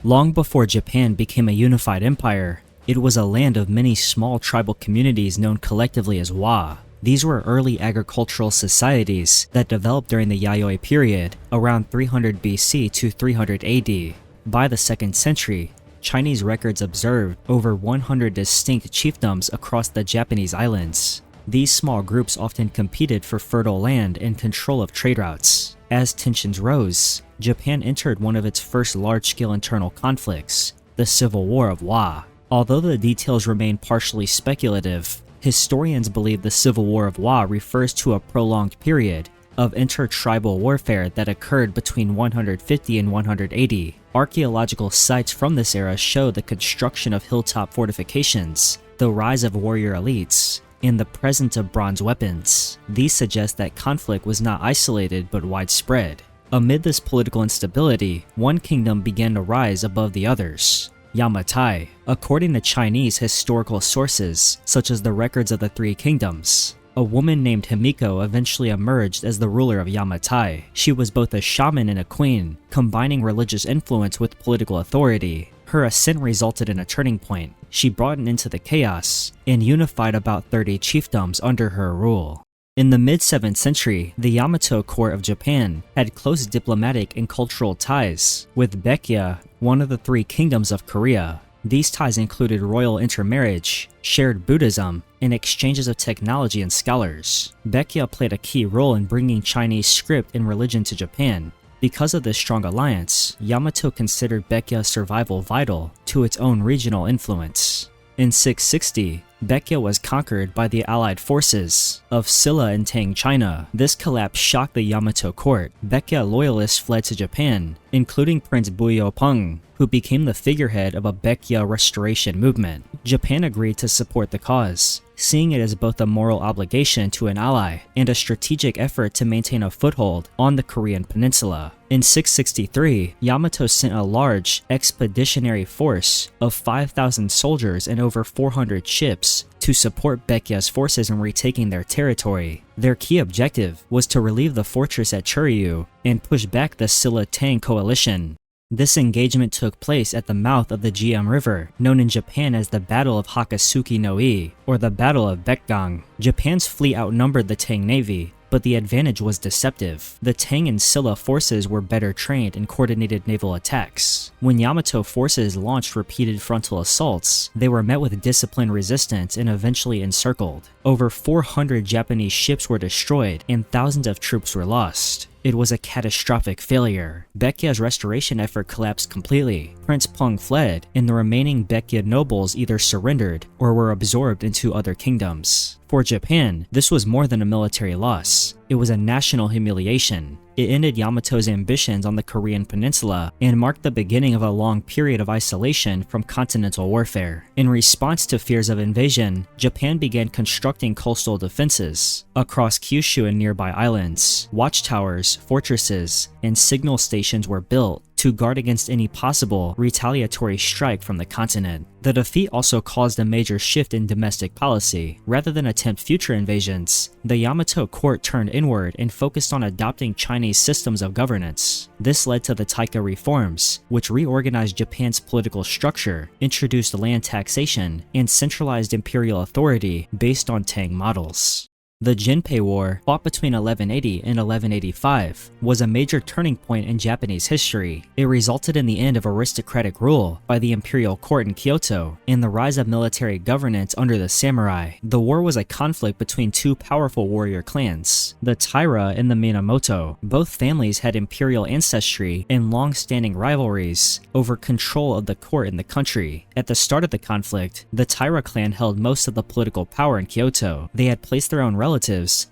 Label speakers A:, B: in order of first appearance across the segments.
A: Long before Japan became a unified empire, it was a land of many small tribal communities known collectively as Wa. These were early agricultural societies that developed during the Yayoi period, around 300 BC to 300 AD. By the 2nd century, Chinese records observed over 100 distinct chiefdoms across the Japanese islands. These small groups often competed for fertile land and control of trade routes. As tensions rose, Japan entered one of its first large-scale internal conflicts, the Civil War of Wa. Although the details remain partially speculative, historians believe the Civil War of Wa refers to a prolonged period of intertribal warfare that occurred between 150 and 180. Archaeological sites from this era show the construction of hilltop fortifications, the rise of warrior elites, and the presence of bronze weapons. These suggest that conflict was not isolated but widespread. Amid this political instability, one kingdom began to rise above the others: Yamatai. According to Chinese historical sources, such as the records of the Three Kingdoms, a woman named Himiko eventually emerged as the ruler of Yamatai. She was both a shaman and a queen, combining religious influence with political authority. Her ascent resulted in a turning point. She brought an end to the chaos and unified about 30 chiefdoms under her rule. In the mid-7th century, the Yamato court of Japan had close diplomatic and cultural ties with Baekje, one of the three kingdoms of Korea. These ties included royal intermarriage, shared Buddhism, and exchanges of technology and scholars. Baekje played a key role in bringing Chinese script and religion to Japan. Because of this strong alliance, Yamato considered Baekje's survival vital to its own regional influence. In 660, Baekje was conquered by the allied forces of Silla and Tang China. This collapse shocked the Yamato court. Baekje loyalists fled to Japan, including Prince Buyopeng, who became the figurehead of a Baekje restoration movement. Japan agreed to support the cause, seeing it as both a moral obligation to an ally and a strategic effort to maintain a foothold on the Korean peninsula. In 663, Yamato sent a large expeditionary force of 5,000 soldiers and over 400 ships to support Baekje's forces in retaking their territory. Their key objective was to relieve the fortress at Churyu and push back the Silla-Tang coalition. This engagement took place at the mouth of the Jiang River, known in Japan as the Battle of Hakasuki no I, or the Battle of Baekgang. Japan's fleet outnumbered the Tang navy, but the advantage was deceptive. The Tang and Silla forces were better trained in coordinated naval attacks. When Yamato forces launched repeated frontal assaults, they were met with disciplined resistance and eventually encircled. Over 400 Japanese ships were destroyed and thousands of troops were lost. It was a catastrophic failure. Baekje's restoration effort collapsed completely. Prince Peng fled, and the remaining Baekje nobles either surrendered or were absorbed into other kingdoms. For Japan, this was more than a military loss. It was a national humiliation. It ended Yamato's ambitions on the Korean peninsula and marked the beginning of a long period of isolation from continental warfare. In response to fears of invasion, Japan began constructing coastal defenses across Kyushu and nearby islands. Watchtowers, fortresses, and signal stations were built to guard against any possible retaliatory strike from the continent. The defeat also caused a major shift in domestic policy. Rather than attempt future invasions, the Yamato court turned inward and focused on adopting Chinese systems of governance. This led to the Taika reforms, which reorganized Japan's political structure, introduced land taxation, and centralized imperial authority based on Tang models. The Genpei War, fought between 1180 and 1185, was a major turning point in Japanese history. It resulted in the end of aristocratic rule by the imperial court in Kyoto and the rise of military governance under the samurai. The war was a conflict between two powerful warrior clans, the Taira and the Minamoto. Both families had imperial ancestry and long-standing rivalries over control of the court in the country. At the start of the conflict, the Taira clan held most of the political power in Kyoto. They had placed their own relatives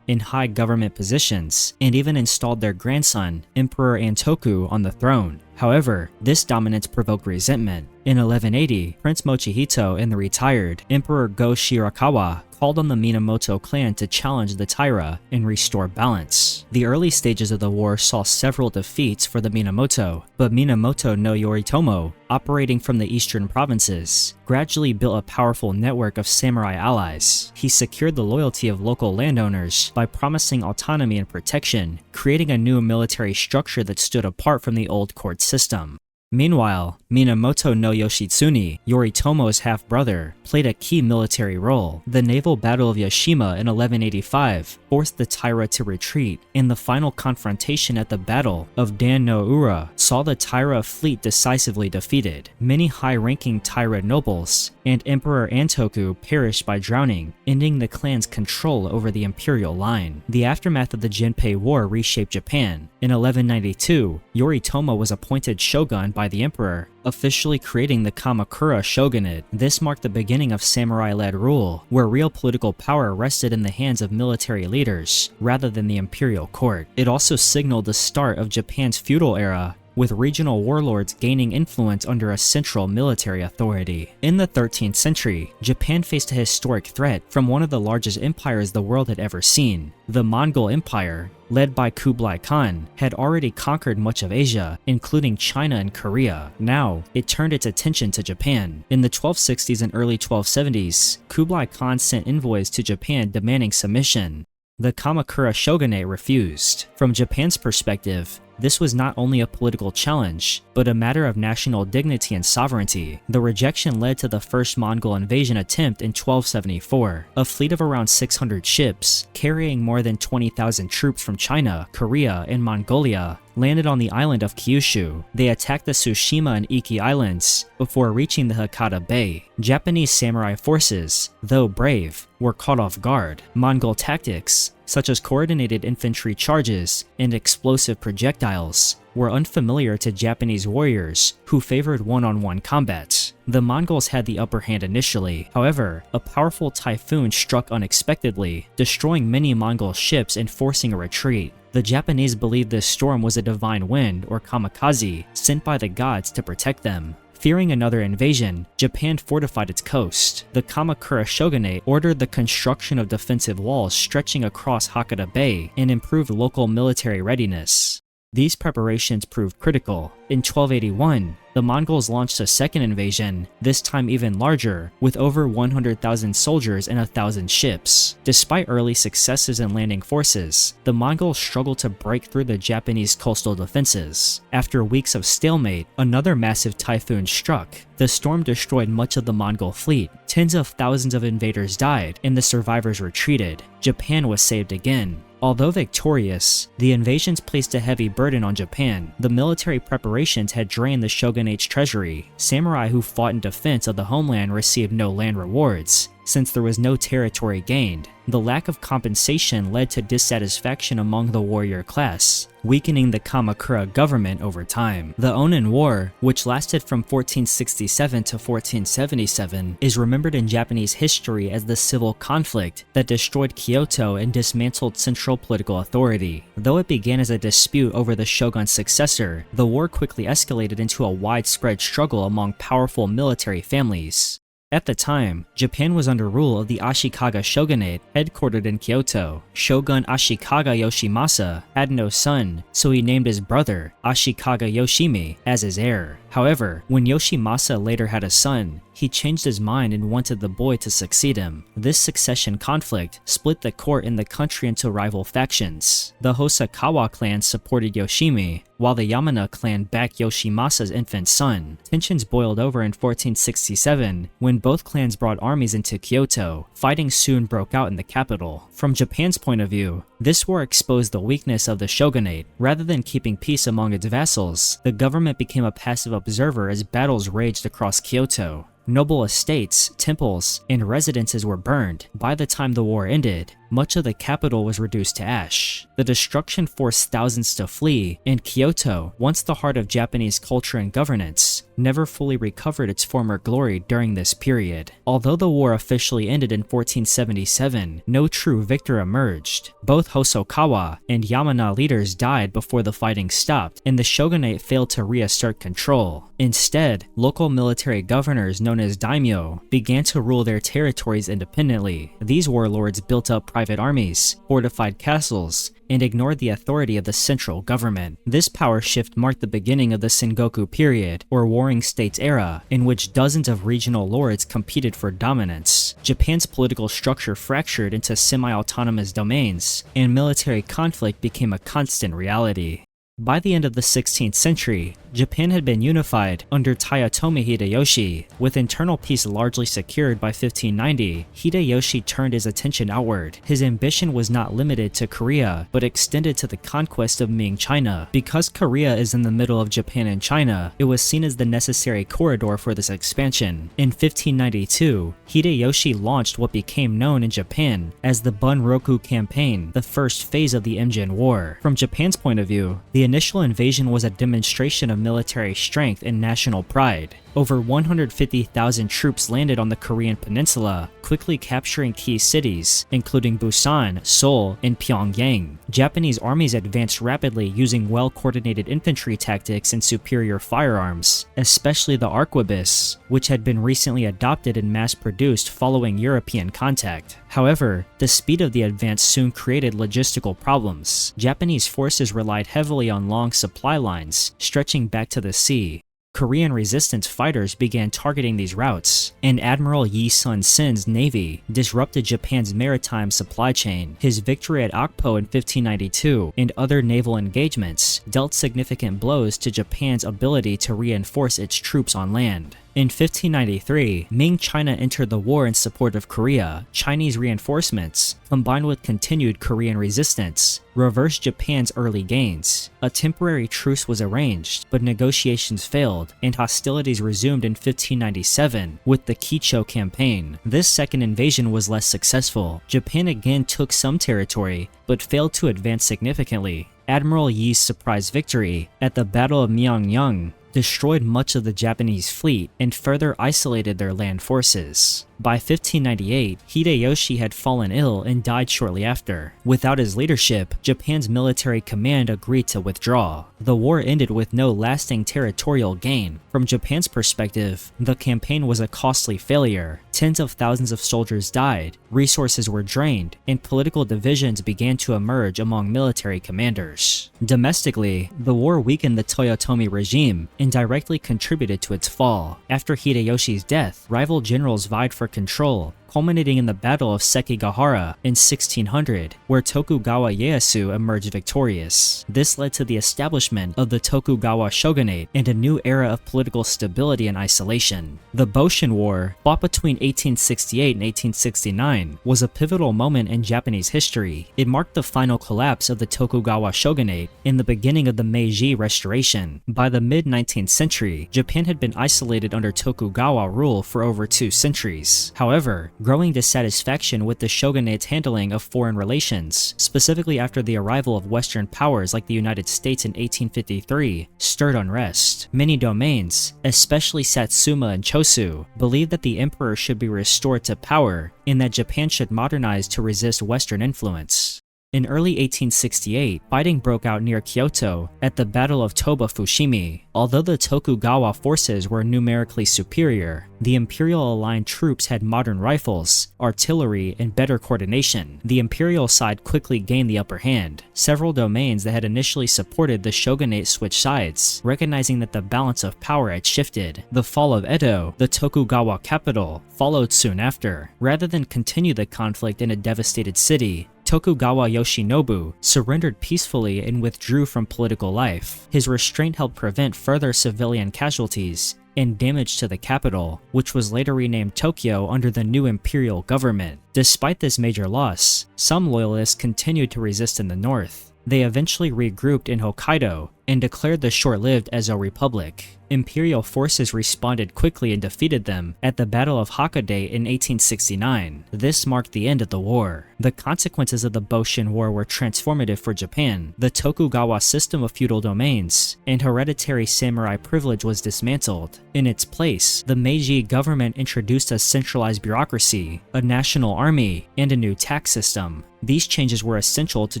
A: in high government positions and even installed their grandson, Emperor Antoku, on the throne. However, this dominance provoked resentment. In 1180, Prince Mochihito and the retired Emperor Go Shirakawa called on the Minamoto clan to challenge the Taira and restore balance. The early stages of the war saw several defeats for the Minamoto, but Minamoto no Yoritomo, operating from the eastern provinces, gradually built a powerful network of samurai allies. He secured the loyalty of local landowners by promising autonomy and protection, creating a new military structure that stood apart from the old court system. Meanwhile, Minamoto no Yoshitsune, Yoritomo's half-brother, played a key military role. The naval battle of Yashima in 1185 forced the Taira to retreat, and the final confrontation at the Battle of Dan no Ura saw the Taira fleet decisively defeated. Many high-ranking Taira nobles and Emperor Antoku perished by drowning, ending the clan's control over the imperial line. The aftermath of the Genpei War reshaped Japan. In 1192, Yoritomo was appointed shogun by the emperor, officially creating the Kamakura shogunate. This marked the beginning of samurai-led rule, where real political power rested in the hands of military leaders, rather than the imperial court. It also signaled the start of Japan's feudal era, with regional warlords gaining influence under a central military authority. In the 13th century, Japan faced a historic threat from one of the largest empires the world had ever seen. The Mongol Empire, led by Kublai Khan, had already conquered much of Asia, including China and Korea. Now, it turned its attention to Japan. In the 1260s and early 1270s, Kublai Khan sent envoys to Japan demanding submission. The Kamakura shogunate refused. From Japan's perspective, this was not only a political challenge, but a matter of national dignity and sovereignty. The rejection led to the first Mongol invasion attempt in 1274. A fleet of around 600 ships, carrying more than 20,000 troops from China, Korea, and Mongolia, landed on the island of Kyushu. They attacked the Tsushima and Iki Islands before reaching the Hakata Bay. Japanese samurai forces, though brave, were caught off guard. Mongol tactics, such as coordinated infantry charges and explosive projectiles, were unfamiliar to Japanese warriors who favored one-on-one combat. The Mongols had the upper hand initially. However, a powerful typhoon struck unexpectedly, destroying many Mongol ships and forcing a retreat. The Japanese believed this storm was a divine wind, or kamikaze, sent by the gods to protect them. Fearing another invasion, Japan fortified its coast. The Kamakura shogunate ordered the construction of defensive walls stretching across Hakata Bay and improved local military readiness. These preparations proved critical. In 1281, the Mongols launched a second invasion, this time even larger, with over 100,000 soldiers and 1,000 ships. Despite early successes in landing forces, the Mongols struggled to break through the Japanese coastal defenses. After weeks of stalemate, another massive typhoon struck. The storm destroyed much of the Mongol fleet. Tens of thousands of invaders died, and the survivors retreated. Japan was saved again. Although victorious, the invasions placed a heavy burden on Japan. The military preparations had drained the shogunate's treasury. Samurai who fought in defense of the homeland received no land rewards, since there was no territory gained. The lack of compensation led to dissatisfaction among the warrior class, weakening the Kamakura government over time. The Onin War, which lasted from 1467 to 1477, is remembered in Japanese history as the civil conflict that destroyed Kyoto and dismantled central political authority. Though it began as a dispute over the shogun's successor, the war quickly escalated into a widespread struggle among powerful military families. At the time, Japan was under rule of the Ashikaga shogunate, headquartered in Kyoto. Shogun Ashikaga Yoshimasa had no son, so he named his brother, Ashikaga Yoshimi, as his heir. However, when Yoshimasa later had a son, he changed his mind and wanted the boy to succeed him. This succession conflict split the court and the country into rival factions. The Hosokawa clan supported Yoshimi, while the Yamana clan backed Yoshimasa's infant son. Tensions boiled over in 1467, when both clans brought armies into Kyoto. Fighting soon broke out in the capital. From Japan's point of view, this war exposed the weakness of the shogunate. Rather than keeping peace among its vassals, the government became a passive observer as battles raged across Kyoto. Noble estates, temples, and residences were burned. By the time the war ended, much of the capital was reduced to ash. The destruction forced thousands to flee, and Kyoto, once the heart of Japanese culture and governance, never fully recovered its former glory during this period. Although the war officially ended in 1477, no true victor emerged. Both Hosokawa and Yamana leaders died before the fighting stopped, and the shogunate failed to reassert control. Instead, local military governors known as daimyo began to rule their territories independently. These warlords built up private armies, fortified castles, and ignored the authority of the central government. This power shift marked the beginning of the Sengoku period, or Warring States era, in which dozens of regional lords competed for dominance. Japan's political structure fractured into semi-autonomous domains, and military conflict became a constant reality. By the end of the 16th century, Japan had been unified under Toyotomi Hideyoshi. With internal peace largely secured by 1590, Hideyoshi turned his attention outward. His ambition was not limited to Korea, but extended to the conquest of Ming China. Because Korea is in the middle of Japan and China, it was seen as the necessary corridor for this expansion. In 1592, Hideyoshi launched what became known in Japan as the Bunroku Campaign, the first phase of the Imjin War. From Japan's point of view, the initial invasion was a demonstration of military strength and national pride. Over 150,000 troops landed on the Korean peninsula, quickly capturing key cities, including Busan, Seoul, and Pyongyang. Japanese armies advanced rapidly using well-coordinated infantry tactics and superior firearms, especially the arquebus, which had been recently adopted and mass-produced following European contact. However, the speed of the advance soon created logistical problems. Japanese forces relied heavily on long supply lines, stretching back to the sea. Korean resistance fighters began targeting these routes, and Admiral Yi Sun-sin's navy disrupted Japan's maritime supply chain. His victory at Okpo in 1592 and other naval engagements dealt significant blows to Japan's ability to reinforce its troops on land. In 1593, Ming China entered the war in support of Korea. Chinese reinforcements, combined with continued Korean resistance, reversed Japan's early gains. A temporary truce was arranged, but negotiations failed, and hostilities resumed in 1597 with the Kicho campaign. This second invasion was less successful. Japan again took some territory, but failed to advance significantly. Admiral Yi's surprise victory at the Battle of Myeongnyang destroyed much of the Japanese fleet and further isolated their land forces. By 1598, Hideyoshi had fallen ill and died shortly after. Without his leadership, Japan's military command agreed to withdraw. The war ended with no lasting territorial gain. From Japan's perspective, the campaign was a costly failure. Tens of thousands of soldiers died, resources were drained, and political divisions began to emerge among military commanders. Domestically, the war weakened the Toyotomi regime and directly contributed to its fall. After Hideyoshi's death, rival generals vied for control, culminating in the Battle of Sekigahara in 1600, where Tokugawa Ieyasu emerged victorious. This led to the establishment of the Tokugawa shogunate and a new era of political stability and isolation. The Boshin War, fought between 1868 and 1869, was a pivotal moment in Japanese history. It marked the final collapse of the Tokugawa shogunate and the beginning of the Meiji Restoration. By the mid-19th century, Japan had been isolated under Tokugawa rule for over 2 centuries. However, growing dissatisfaction with the shogunate's handling of foreign relations, specifically after the arrival of Western powers like the United States in 1853, stirred unrest. Many domains, especially Satsuma and Chosu, believed that the emperor should be restored to power and that Japan should modernize to resist Western influence. In early 1868, fighting broke out near Kyoto at the Battle of Toba Fushimi. Although the Tokugawa forces were numerically superior, the imperial-aligned troops had modern rifles, artillery, and better coordination. The imperial side quickly gained the upper hand. Several domains that had initially supported the shogunate switched sides, recognizing that the balance of power had shifted. The fall of Edo, the Tokugawa capital, followed soon after. Rather than continue the conflict in a devastated city, Tokugawa Yoshinobu surrendered peacefully and withdrew from political life. His restraint helped prevent further civilian casualties and damage to the capital, which was later renamed Tokyo under the new imperial government. Despite this major loss, some loyalists continued to resist in the north. They eventually regrouped in Hokkaido and declared the short-lived Ezo Republic. Imperial forces responded quickly and defeated them at the Battle of Hakone in 1869. This marked the end of the war. The consequences of the Boshin War were transformative for Japan. The Tokugawa system of feudal domains and hereditary samurai privilege was dismantled. In its place, the Meiji government introduced a centralized bureaucracy, a national army, and a new tax system. These changes were essential to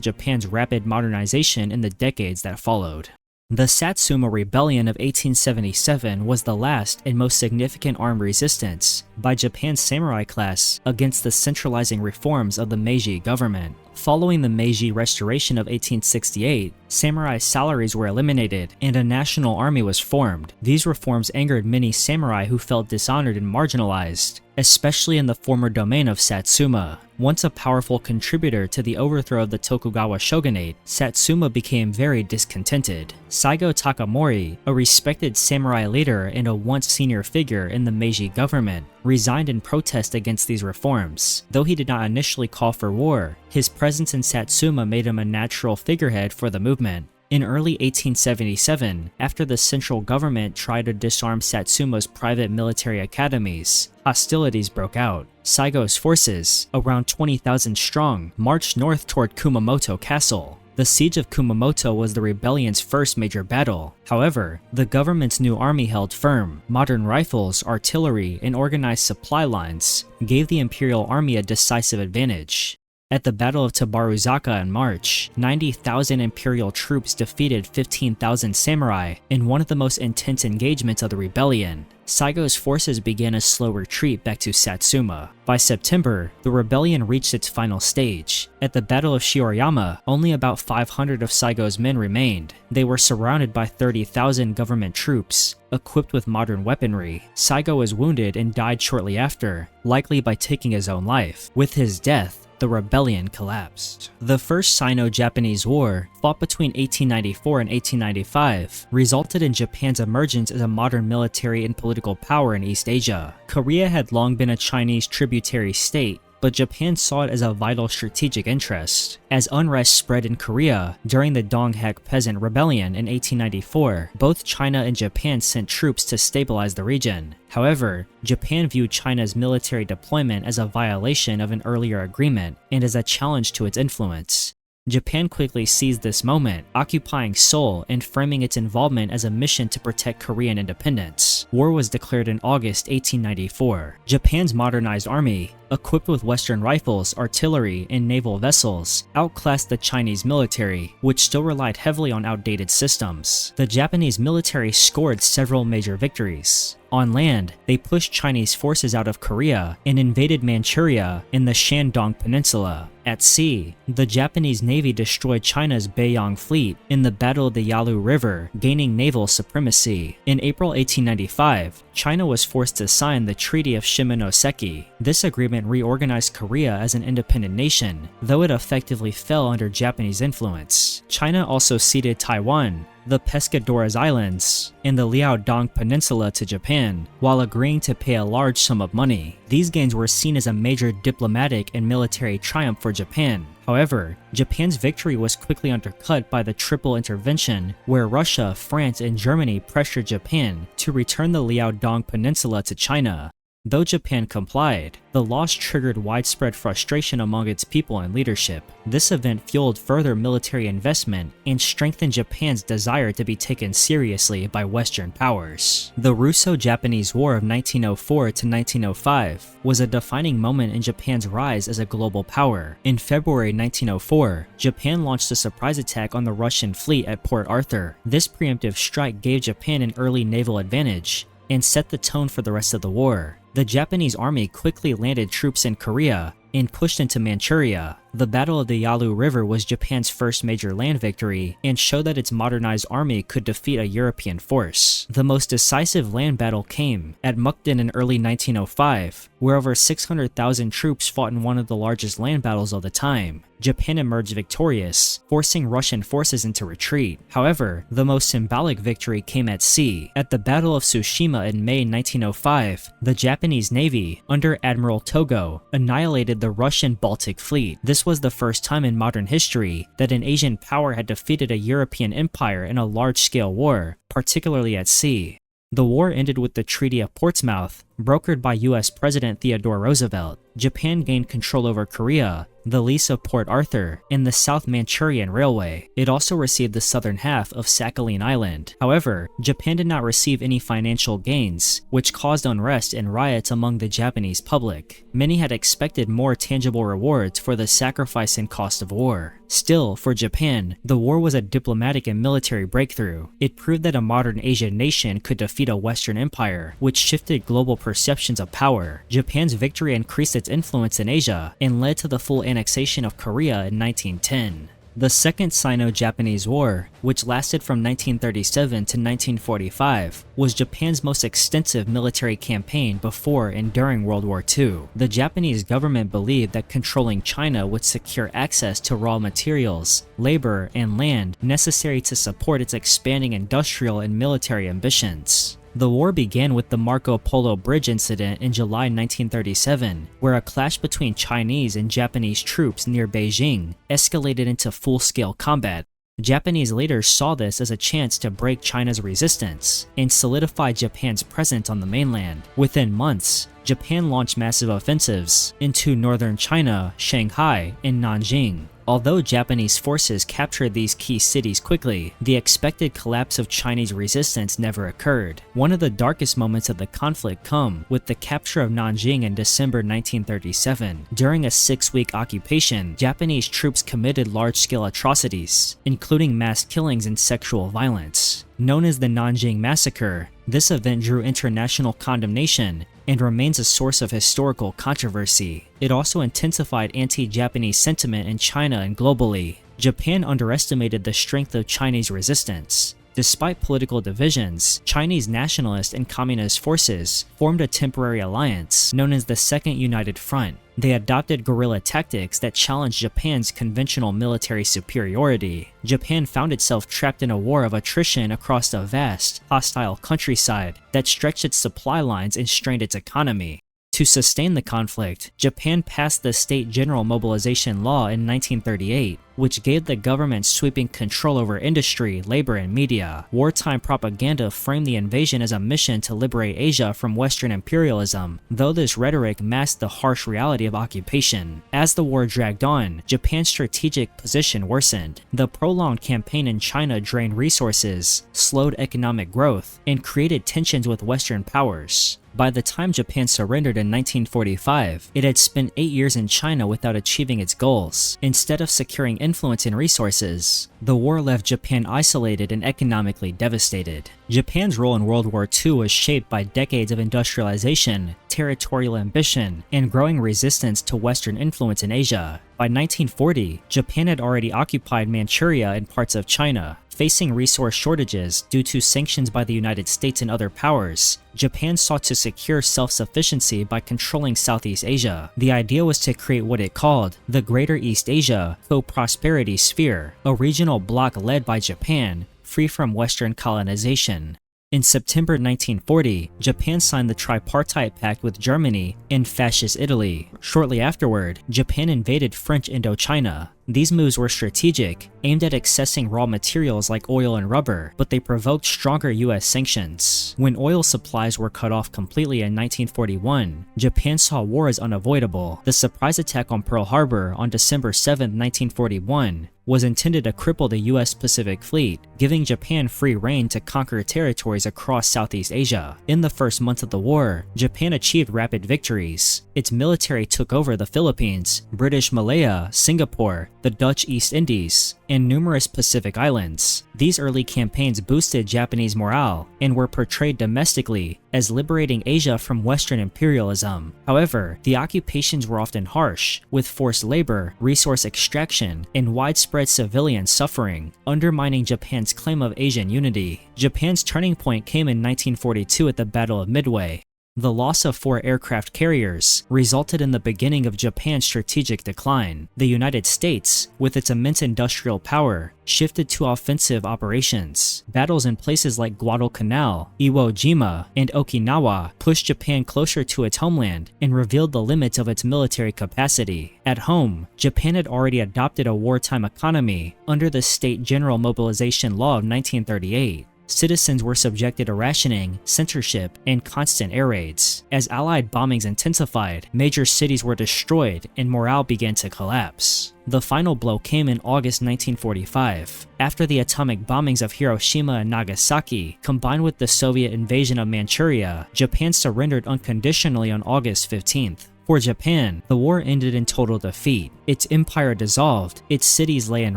A: Japan's rapid modernization in the decades that followed. The Satsuma Rebellion of 1877 was the last and most significant armed resistance by Japan's samurai class against the centralizing reforms of the Meiji government. Following the Meiji Restoration of 1868, samurai salaries were eliminated and a national army was formed. These reforms angered many samurai who felt dishonored and marginalized, especially in the former domain of Satsuma. Once a powerful contributor to the overthrow of the Tokugawa shogunate, Satsuma became very discontented. Saigo Takamori, a respected samurai leader and a once senior figure in the Meiji government, resigned in protest against these reforms. Though he did not initially call for war, his presence in Satsuma made him a natural figurehead for the movement. In early 1877, after the central government tried to disarm Satsuma's private military academies, hostilities broke out. Saigo's forces, around 20,000 strong, marched north toward Kumamoto Castle. The siege of Kumamoto was the rebellion's first major battle. However, the government's new army held firm. Modern rifles, artillery, and organized supply lines gave the imperial army a decisive advantage. At the Battle of Tabaruzaka in March, 90,000 imperial troops defeated 15,000 samurai in one of the most intense engagements of the rebellion. Saigo's forces began a slow retreat back to Satsuma. By September, the rebellion reached its final stage. At the Battle of Shiorayama, only about 500 of Saigo's men remained. They were surrounded by 30,000 government troops, equipped with modern weaponry. Saigo was wounded and died shortly after, likely by taking his own life. With his death, the rebellion collapsed. The First Sino-Japanese War, fought between 1894 and 1895, resulted in Japan's emergence as a modern military and political power in East Asia. Korea had long been a Chinese tributary state, but Japan saw it as a vital strategic interest. As unrest spread in Korea during the Donghak Peasant Rebellion in 1894, both China and Japan sent troops to stabilize the region. However, Japan viewed China's military deployment as a violation of an earlier agreement and as a challenge to its influence. Japan quickly seized this moment, occupying Seoul and framing its involvement as a mission to protect Korean independence. War was declared in August 1894. Japan's modernized army, equipped with Western rifles, artillery, and naval vessels, outclassed the Chinese military, which still relied heavily on outdated systems. The Japanese military scored several major victories. On land, they pushed Chinese forces out of Korea and invaded Manchuria in the Shandong Peninsula. At sea, the Japanese Navy destroyed China's Beiyang fleet in the Battle of the Yalu River, gaining naval supremacy. In April 1895, China was forced to sign the Treaty of Shimonoseki. This agreement reorganized Korea as an independent nation, though it effectively fell under Japanese influence. China also ceded Taiwan, the Pescadores Islands, and the Liaodong Peninsula to Japan, while agreeing to pay a large sum of money. These gains were seen as a major diplomatic and military triumph for Japan. However, Japan's victory was quickly undercut by the Triple Intervention, where Russia, France, and Germany pressured Japan to return the Liaodong Peninsula to China. Though Japan complied, the loss triggered widespread frustration among its people and leadership. This event fueled further military investment and strengthened Japan's desire to be taken seriously by Western powers. The Russo Japanese War of 1904 to 1905 was a defining moment in Japan's rise as a global power. In February 1904, Japan launched a surprise attack on the Russian fleet at Port Arthur. This preemptive strike gave Japan an early naval advantage and set the tone for the rest of the war. The Japanese army quickly landed troops in Korea and pushed into Manchuria. The Battle of the Yalu River was Japan's first major land victory and showed that its modernized army could defeat a European force. The most decisive land battle came at Mukden in early 1905, where over 600,000 troops fought in one of the largest land battles of the time. Japan emerged victorious, forcing Russian forces into retreat. However, the most symbolic victory came at sea. At the Battle of Tsushima in May 1905, the Japanese Navy, under Admiral Togo, annihilated the Russian Baltic Fleet. This was the first time in modern history that an Asian power had defeated a European empire in a large-scale war, particularly at sea. The war ended with the Treaty of Portsmouth, brokered by US President Theodore Roosevelt. Japan gained control over Korea, the lease of Port Arthur, and the South Manchurian Railway. It also received the southern half of Sakhalin Island. However, Japan did not receive any financial gains, which caused unrest and riots among the Japanese public. Many had expected more tangible rewards for the sacrifice and cost of war. Still, for Japan, the war was a diplomatic and military breakthrough. It proved that a modern Asian nation could defeat a Western empire, which shifted global perceptions of power. Japan's victory increased its influence in Asia and led to the full annexation of Korea in 1910. The Second Sino-Japanese War, which lasted from 1937 to 1945, was Japan's most extensive military campaign before and during World War II. The Japanese government believed that controlling China would secure access to raw materials, labor, and land necessary to support its expanding industrial and military ambitions. The war began with the Marco Polo Bridge incident in July 1937, where a clash between Chinese and Japanese troops near Beijing escalated into full-scale combat. Japanese leaders saw this as a chance to break China's resistance and solidify Japan's presence on the mainland. Within months, Japan launched massive offensives into northern China, Shanghai, and Nanjing. Although Japanese forces captured these key cities quickly, the expected collapse of Chinese resistance never occurred. One of the darkest moments of the conflict come with the capture of Nanjing in December 1937. During a 6-week occupation, Japanese troops committed large-scale atrocities, including mass killings and sexual violence. Known as the Nanjing Massacre, this event drew international condemnation and remains a source of historical controversy. It also intensified anti-Japanese sentiment in China and globally. Japan underestimated the strength of Chinese resistance. Despite political divisions, Chinese nationalist and communist forces formed a temporary alliance known as the Second United Front. They adopted guerrilla tactics that challenged Japan's conventional military superiority. Japan found itself trapped in a war of attrition across a vast, hostile countryside that stretched its supply lines and strained its economy. To sustain the conflict, Japan passed the State General Mobilization Law in 1938, which gave the government sweeping control over industry, labor, and media. Wartime propaganda framed the invasion as a mission to liberate Asia from Western imperialism, though this rhetoric masked the harsh reality of occupation. As the war dragged on, Japan's strategic position worsened. The prolonged campaign in China drained resources, slowed economic growth, and created tensions with Western powers. By the time Japan surrendered in 1945, it had spent 8 years in China without achieving its goals. Instead of securing influence and resources, the war left Japan isolated and economically devastated. Japan's role in World War II was shaped by decades of industrialization, territorial ambition, and growing resistance to Western influence in Asia. By 1940, Japan had already occupied Manchuria and parts of China. Facing resource shortages due to sanctions by the United States and other powers, Japan sought to secure self-sufficiency by controlling Southeast Asia. The idea was to create what it called the Greater East Asia Co-Prosperity Sphere, a regional bloc led by Japan, free from Western colonization. In September 1940, Japan signed the Tripartite Pact with Germany and Fascist Italy. Shortly afterward, Japan invaded French Indochina. These moves were strategic, aimed at accessing raw materials like oil and rubber, but they provoked stronger US sanctions. When oil supplies were cut off completely in 1941, Japan saw war as unavoidable. The surprise attack on Pearl Harbor on December 7, 1941, was intended to cripple the US Pacific Fleet, giving Japan free rein to conquer territories across Southeast Asia. In the first month of the war, Japan achieved rapid victories. Its military took over the Philippines, British Malaya, Singapore, the Dutch East Indies, and numerous Pacific islands. These early campaigns boosted Japanese morale and were portrayed domestically as liberating Asia from Western imperialism. However, the occupations were often harsh, with forced labor, resource extraction, and widespread civilian suffering, undermining Japan's claim of Asian unity. Japan's turning point came in 1942 at the Battle of Midway. The loss of 4 aircraft carriers resulted in the beginning of Japan's strategic decline. The United States, with its immense industrial power, shifted to offensive operations. Battles in places like Guadalcanal, Iwo Jima, and Okinawa pushed Japan closer to its homeland and revealed the limits of its military capacity. At home, Japan had already adopted a wartime economy under the State General Mobilization Law of 1938. Citizens were subjected to rationing, censorship, and constant air raids. As Allied bombings intensified, major cities were destroyed and morale began to collapse. The final blow came in August 1945. After the atomic bombings of Hiroshima and Nagasaki, combined with the Soviet invasion of Manchuria, Japan surrendered unconditionally on August 15th. For Japan, the war ended in total defeat. Its empire dissolved, its cities lay in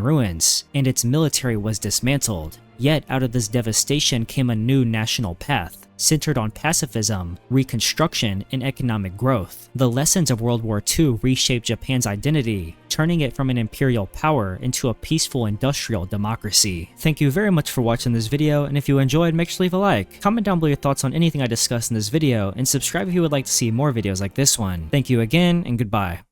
A: ruins, and its military was dismantled. Yet out of this devastation came a new national path, centered on pacifism, reconstruction, and economic growth. The lessons of World War II reshaped Japan's identity, turning it from an imperial power into a peaceful industrial democracy. Thank you very much for watching this video, and if you enjoyed, make sure to leave a like, comment down below your thoughts on anything I discussed in this video, and subscribe if you would like to see more videos like this one. Thank you again, and goodbye.